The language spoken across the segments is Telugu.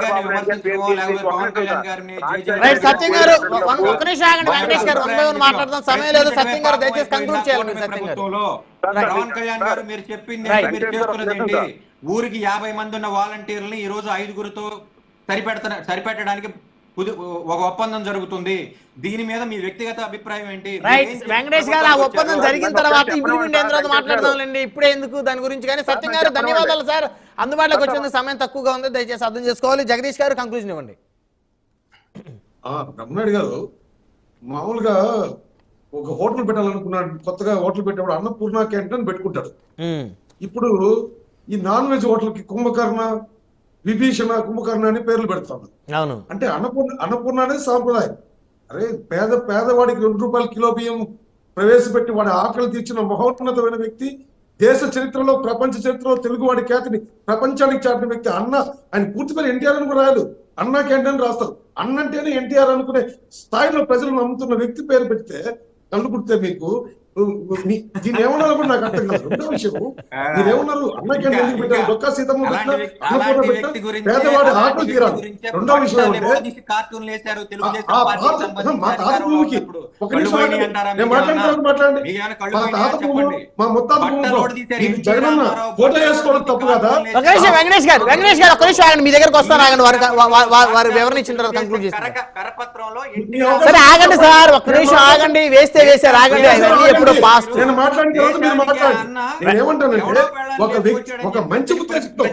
కళ్యాణ్ గారిని విమర్శించడమో లేకపోతే పవన్ కళ్యాణ్ గారిని సత్యం గారు ఒక్క నిమిషం ఆగండి. వెంకటేష్ గారు మాట్లాడదాం, సమయం లేదు. సత్యం గారు దయచేసి కంక్లూడ్ చేయాలి. ప్రభుత్వంలో పవన్ కళ్యాణ్ గారు మీరు చెప్పింది మీరు చేస్తున్నదేంటి? ఊరికి 50 మంది ఉన్న వాలంటీర్లని ఈ రోజు 5గురితో సరిపెట్టడానికి ఒక ఒప్పందం జరుగుతుంది. దీని మీద మీ వ్యక్తిగత అభిప్రాయం ఏంటి? వెంకటేష్ గారు, ఆ ఒప్పందం జరిగిన తర్వాత ఇంప్లిమెంట్ అయిన తర్వాత మాట్లాడదాంలేండి, ఇప్పుడే ఎందుకు దాని గురించి. కానీ సత్యం గారు ధన్యవాదాలు సార్, అందుబాటులోకి వచ్చేందుకు సమయం తక్కువగా ఉంది, దయచేసి అర్థం చేసుకోవాలి. జగదీష్ గారు కంక్లూజన్ ఇవ్వండి. రమణాడు గారు మామూలుగా ఒక హోటల్ పెట్టాలనుకున్నాడు, కొత్తగా హోటల్ పెట్టేవాడు అన్నపూర్ణ క్యాంటీన్ పెట్టుకుంటాడు. ఇప్పుడు ఈ నాన్ వెజ్ హోటల్ కి కుంభకర్ణ, విభీషణ, కుంభకర్ణ అని పేర్లు పెడతాను. అంటే అన్నపూర్ణ అనేది సాంప్రదాయం. అరే పేదవాడికి 2 రూపాయల కిలో బియ్యం ప్రవేశపెట్టి వాడి ఆకలి తీర్చిన మహోన్నతమైన వ్యక్తి, దేశ చరిత్రలో ప్రపంచ చరిత్రలో తెలుగువాడి ఖ్యాతిని ప్రపంచానికి చాటిన వ్యక్తి అన్న. ఆయన పూర్తి పేరు ఎన్టీఆర్ అని కూడా రాయలు, అన్నా క్యాంటీన్ రాస్తారు. అన్నంటేనే ఎన్టీఆర్ అనుకునే స్థాయిలో ప్రజలు నమ్ముతున్న వ్యక్తి పేరు పెడితే కళ్ళు పుడితే మీకు దీని ఏమన్నారు కూడా నాకు అర్థం కాదు. రెండో విషయం, మీరేమన్నారు అన్న క్యాంటీన్ ఎందుకు పెట్టారు, డొక్కా సీతమ్మ పేదవాడి ఆకలి తీరాలి. రెండో విషయం అంటే మా తాత భూమికి ఒక నిమిషం నేను మాట్లాడండి. మా తాత భూమి, మా ముత్తాత భూమిలో జగనన్న ఫోటో వేసుకోవడం తప్పు కదా? వెంకటేష్ గారు ఒక నిమిషం ఆగండి, మీ దగ్గరకు వస్తాను, ఆగండి. వారు వివరణ ఇచ్చిన తర్వాత కంక్లూడ్ చేస్తారు. సరే ఆగండి సార్, ఒక్క నిమిషం ఆగండి. వేసారు, ఆగండి. అవన్నీ నేను మాట్లాడిన రోజు మీరు మాట్లాడండి. నేను ఏమంటానంటే ఒక మంచి ఉద్దేశంతో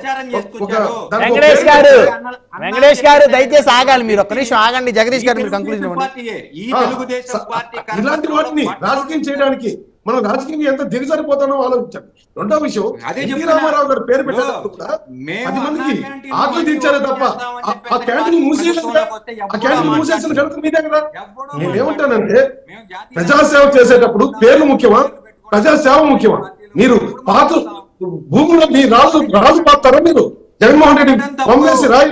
వెంకటేష్ గారు దయచేసి ఆగాలి, మీరు ఒక్క నిమిషం ఆగండి. జగదీష్ గారు మీరు కంక్లూజన్ ఇవ్వండి. ఇలాంటి వాటిని రాజకీయం చేయడానికి మనం రాజకీయంగా ఎంత దిగజారిపోతానో ఆలోచించండి. రెండో విషయం, ఎన్టీ రామారావు గారు పేరు పెట్టేటప్పుడు కూడా 10 మందికి ఆకలి తీర్చారే తప్ప ఆ క్యాంటీన్ మూసేసిన ఘనత మీదే కదా. నేనేమంటానంటే ప్రజాసేవ చేసేటప్పుడు పేర్లు ముఖ్యమా, ప్రజాసేవ ముఖ్యమా? మీరు పాత భూముల్లో మీ రాజు పాతారా? మీరు జగన్మోహన్ రెడ్డి కాంగ్రెస్ రాయి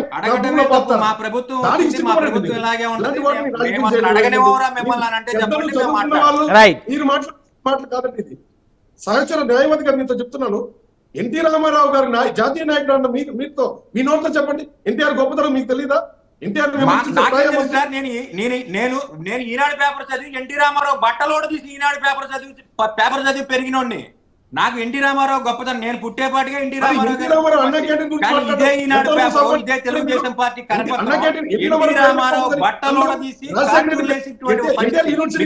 మీరు మాటలు కాదండి. ఇది సహచర న్యాయవాది గారు మీతో చెప్తున్నాను. ఎన్టీ రామారావు గారి జాతీయ నాయకుడు అన్న మీతో మీ నోటితో చెప్పండి, ఎన్టీఆర్ గొప్పతనం మీకు తెలీదా? ఎన్టీఆర్ నేను ఈనాడు పేపర్ చదివి ఎన్టీ రామారావు బట్టలోడు తీసి ఈనాడు పేపర్ చదివి పెరిగినోడిని. నాకు ఎన్టీ రామారావు గొప్పతనం, నేను పుట్టేపాటిగా ఎన్టీ రామారావు ఇదే ఈనాడు పేపర్, ఇదే తెలుగుదేశం పార్టీ ఎన్టీ రామారావు బట్టలోడ తీసి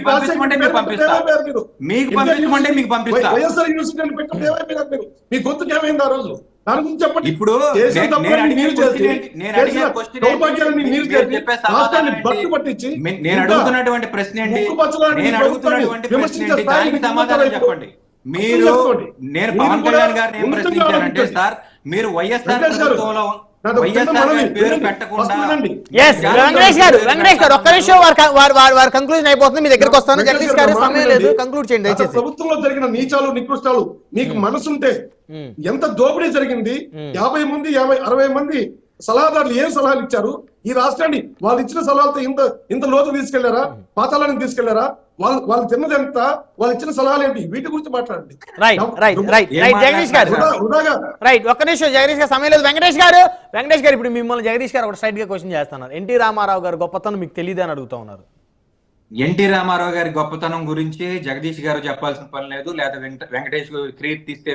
పంపించమంటే మీకు పంపిస్తా. ఇప్పుడు నేను అడుగుతున్నటువంటి ప్రశ్న ఏంటి? దానికి సమాధానం చెప్పండి. నేను పవన్ కళ్యాణ్ గారిని ఏం ప్రశ్నించానంటే, సార్ మీరు వైఎస్ఆర్ ప్రభుత్వంలో పేరు పెట్టకుండా వెంకటేష్ గారు ఒక్క నిమిషం, వారి కంక్లూజన్ అయిపోతుంది, మీ దగ్గరకు వస్తాను. జగదీష్ గారు సమయం లేదు, కంక్లూడ్ చేయండి దయచేసి. ప్రభుత్వంలో జరిగిన నీచాలు నికృష్టాలు మీకు మనసుంటే ఎంత దోపిడీ జరిగింది, 50 మంది 60 మంది సలహాదారులు ఏం సలహాలు ఇచ్చారు ఈ రాష్ట్రాన్ని? వాళ్ళు ఇచ్చిన సలహాలతో ఇంత లోతు తీసుకెళ్లారా, పాతాళానికి తీసుకెళ్లారా? వాళ్ళు తిన్నది ఎంత, వాళ్ళు ఇచ్చిన సలహాలు ఏంటి? వీటి గురించి మాట్లాడండి. జగదీష్ గారు ఒక్క నిమిషం, జగదీష్ గారు సమయం లేదు. వెంకటేష్ గారు ఇప్పుడు మిమ్మల్ని జగదీష్ గారు ఒక సైడ్ గా క్వశ్చన్ చేస్తున్నారు. ఎన్టీ రామారావు గారు గొప్పతనం మీకు తెలియదు అని అడుగుతా ఉన్నారు. ఎన్టీ రామారావు గారి గొప్పతనం గురించి జగదీష్ గారు చెప్పాల్సిన పని లేదు, లేదా వెంకటేష్ కీర్తి తీస్తే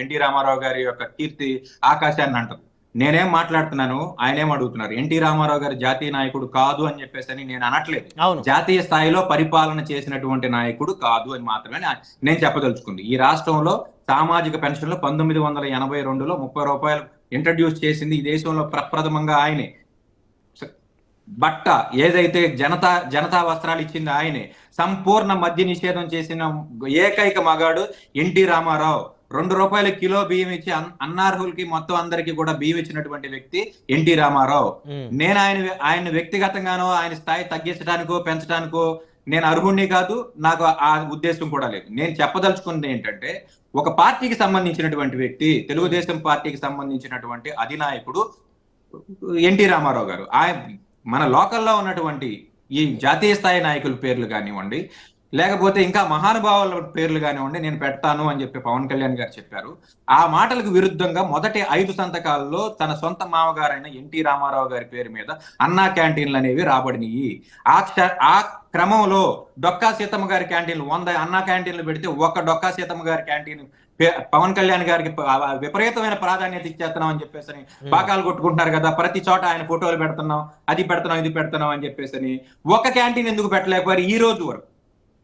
ఎన్టీ రామారావు గారి యొక్క కీర్తి ఆకాశాన్ని అంటారు. నేనేం మాట్లాడుతున్నాను, ఆయనేం అడుగుతున్నారు. ఎన్టీ రామారావు గారు జాతీయ నాయకుడు కాదు అని చెప్పేసి అని నేను అనట్లేదు. జాతీయ స్థాయిలో పరిపాలన చేసినటువంటి నాయకుడు కాదు అని మాత్రమే నేను చెప్పదలుచుకుంది. ఈ రాష్ట్రంలో సామాజిక పెన్షన్లు 1982లో 30 రూపాయలు ఇంట్రడ్యూస్ చేసింది ఈ దేశంలో ప్రప్రథమంగా ఆయనే. బట్ట ఏదైతే జనతా వస్త్రాలు ఇచ్చింది ఆయనే. సంపూర్ణ మద్య నిషేధం చేసిన ఏకైక మగాడు ఎన్టీ రామారావు. 2 రూపాయల కిలో బియ్యం ఇచ్చి అన్నార్హులకి మొత్తం అందరికీ కూడా బియ్యం ఇచ్చినటువంటి వ్యక్తి ఎన్టీ రామారావు. నేను ఆయన వ్యక్తిగతంగానో ఆయన స్థాయి తగ్గించడానికో పెంచడానికో నేను అర్హుణ్ణి కాదు, నాకు ఆ ఉద్దేశం కూడా లేదు. నేను చెప్పదలుచుకున్నది ఏంటంటే, ఒక పార్టీకి సంబంధించినటువంటి వ్యక్తి, తెలుగుదేశం పార్టీకి సంబంధించినటువంటి అధినాయకుడు ఎన్టీ రామారావు గారు. మన లోకల్లో ఉన్నటువంటి ఈ జాతీయ స్థాయి నాయకుల పేర్లు కానివ్వండి, లేకపోతే ఇంకా మహానుభావుల పేర్లు కానివ్వండి నేను పెడతాను అని చెప్పి పవన్ కళ్యాణ్ గారు చెప్పారు. ఆ మాటలకు విరుద్ధంగా మొదటి 5 సంతకాల్లో తన సొంత మామగారైన ఎన్టీ రామారావు గారి పేరు మీద అన్నా క్యాంటీన్లు అనేవి రాబడినాయి. ఆ క్రమంలో డొక్కా సీతమ్మ గారి క్యాంటీన్లు 100 అన్నా క్యాంటీన్లు పెడితే ఒక డొక్కా సీతమ్మ గారి క్యాంటీన్ పవన్ కళ్యాణ్ గారికి విపరీతమైన ప్రాధాన్యత ఇచ్చేస్తున్నాం అని చెప్పేసి బాకాలు కొట్టుకుంటున్నారు కదా. ప్రతి చోట ఆయన ఫోటోలు పెడుతున్నాం, అది పెడుతున్నాం, ఇది పెడుతున్నాం అని చెప్పేసి ఒక క్యాంటీన్ ఎందుకు పెట్టలేకపోయారు ఈ రోజు వరకు?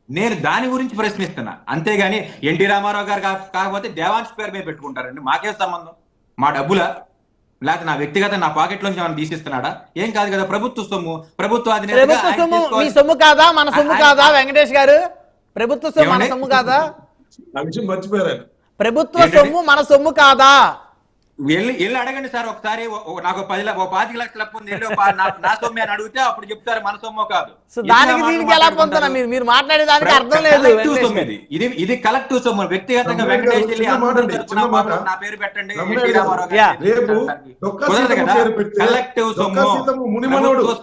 నేను దాని గురించి ప్రశ్నిస్తున్నా. అంతేగాని ఎన్టీ రామారావు గారు కాకపోతే దేవాంశ్ పేరు మీద పెట్టుకుంటారండి. మాకే సంబంధం? మా డబ్బులా? లేకపోతే నా వ్యక్తిగత నా పాకెట్ లోంచి ఏమైనా తీసిస్తున్నాడా? ఏం కాదు కదా, ప్రభుత్వ సొమ్ము. ప్రభుత్వ మీ సొమ్ము కాదా, మన సొమ్ము కాదా వెంకటేష్ గారు? ప్రభుత్వ సొమ్ము మన సొమ్ము కాదా? మర్చిపోయారు. ప్రభుత్వ సొమ్ము మన సొమ్ము కాదా? వెళ్ళి అడగండి సార్ ఒకసారి. నాకు 25 లక్షల అప్పు ఉంది, నా సొమ్ము అని అడిగితే అప్పుడు చెప్తారు మన సొమ్ము కాదు. దానికి దీనికి ఎలా పొందుతున్నా? మీరు మాట్లాడే దానికి అర్థం లేదు. ఇది కలెక్టివ్ సొమ్ము. వ్యక్తిగతంగా వెంకటేష్ నా పేరు పెట్టండి ఎన్టీ రామారావు కుదరదు కదా. కలెక్టివ్ సొమ్ము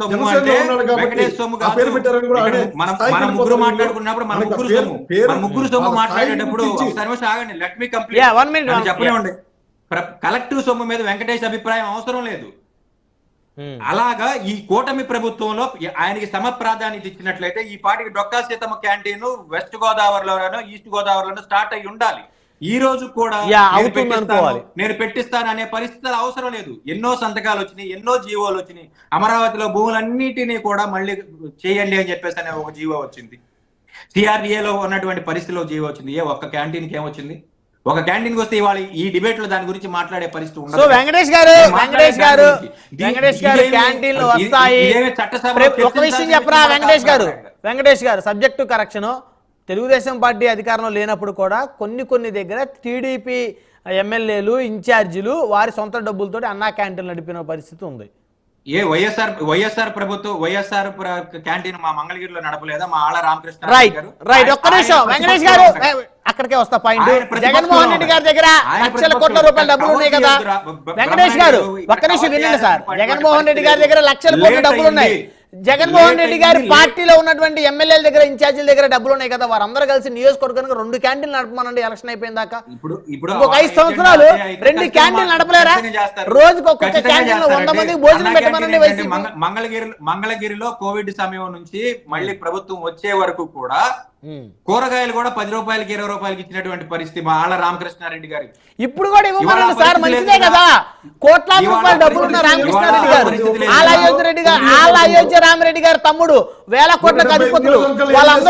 సొమ్ము అంటే వెంకటేష్ సొమ్ము కాదు. మన ముగ్గురు మాట్లాడుకున్నప్పుడు మన ముగ్గురు సొమ్ము మాట్లాడేటప్పుడు ఒకసారి ఆగండి, లెట్ మీ కంప్లీట్ చెప్పనివ్వండి. కలెక్టివ్ సొమ్ము మీద వెంకటేష్ అభిప్రాయం అవసరం లేదు. అలాగా ఈ కూటమి ప్రభుత్వంలో ఆయనకి ప్రాధాన్యత ఇచ్చినట్లయితే ఈ పాటికి డొక్కా సీతమ్మ క్యాంటీన్ వెస్ట్ గోదావరిలోనో ఈస్ట్ గోదావరిలోనో స్టార్ట్ అయ్యి ఉండాలి. ఈ రోజు కూడా నేను పెట్టిస్తాను అనే పరిస్థితులు అవసరం లేదు. ఎన్నో సంతకాలు వచ్చినాయి, ఎన్నో జీవోలు వచ్చినాయి. అమరావతిలో భూములన్నిటినీ కూడా మళ్ళీ చేయండి అని చెప్పేసి అనే ఒక జీవో వచ్చింది. సిఆర్డిఏలో ఉన్నటువంటి పరిస్థితిలో జీవో వచ్చింది. ఒక్క క్యాంటీన్కి ఏమొచ్చింది? ఒక క్యాంటీన్ వస్తే ఇవాళ ఈ డిబేట్ లో దాని గురించి మాట్లాడే పరిస్థితి ఉండదు. సో వెంకటేష్ గారు క్యాంటీన్లు వస్తాయి. ఒక విషయం చెప్పరా వెంకటేష్ గారు సబ్జెక్టు కరెక్షన్. తెలుగుదేశం పార్టీ అధికారంలో లేనప్పుడు కూడా కొన్ని దగ్గర టీడీపీ ఎమ్మెల్యేలు ఇన్ఛార్జీలు వారి సొంత డబ్బులతో అన్నా క్యాంటీన్లు నడిపిన పరిస్థితి ఉంది. వైఎస్ఆర్ ప్రభుత్వం వైఎస్ఆర్ క్యాంటీన్ మా మంగళగిరిలో నడపలేదా? మా ఆళ్ళ రామకృష్ణ రైట్ ఒక్క నిమిషం వెంకటేష్ గారు అక్కడికే వస్తా పాయింట్. జగన్మోహన్ రెడ్డి గారి దగ్గర లక్షల కోట్ల రూపాయల డబ్బులు ఉన్నాయి కదా వెంకటేష్ గారు, ఒక్క నిమిషం వినండి సార్. జగన్మోహన్ రెడ్డి గారి దగ్గర లక్షల కోట్ల డబ్బులు ఉన్నాయి. జగన్మోహన్ రెడ్డి గారి పార్టీలో ఉన్నటువంటి ఎమ్మెల్యేల దగ్గర ఇన్ఛార్జీల దగ్గర డబ్బులు ఉన్నాయి కదా. వారందరూ కలిసి నియోజకవర్గానికి 2 క్యాంటీన్లు నడపమనండి ఎలక్షన్ అయిపోయిన దాకా. ఇంకొక 5 సంవత్సరాలు 2 క్యాంటీన్లు నడపలేరా? రోజుకు ఒక్కొక్క క్యాంటీన్ లో 100 మందికి భోజనం పెట్టమనండి. మంగళగిరిలో కోవిడ్ సమయం నుంచి మళ్ళీ ప్రభుత్వం వచ్చే వరకు కూడా కూరగాయలు కూడా 10 రూపాయలకి 20 రూపాయలకి ఇచ్చినటువంటి పరిస్థితి మా ఆళ్ళ రామకృష్ణారెడ్డి గారికి. ఇప్పుడు కూడా ఇవ్వమనండి సార్, మంచిదే కదా. కోట్లాది రూపాయల డబ్బులు ఉన్న రామకృష్ణారెడ్డి గారు, ఆళ్ళ అయోధ్య రామిరెడ్డి గారు తమ్ముడు, వేల కోట్ల అధిపతులు, వాళ్ళందరూ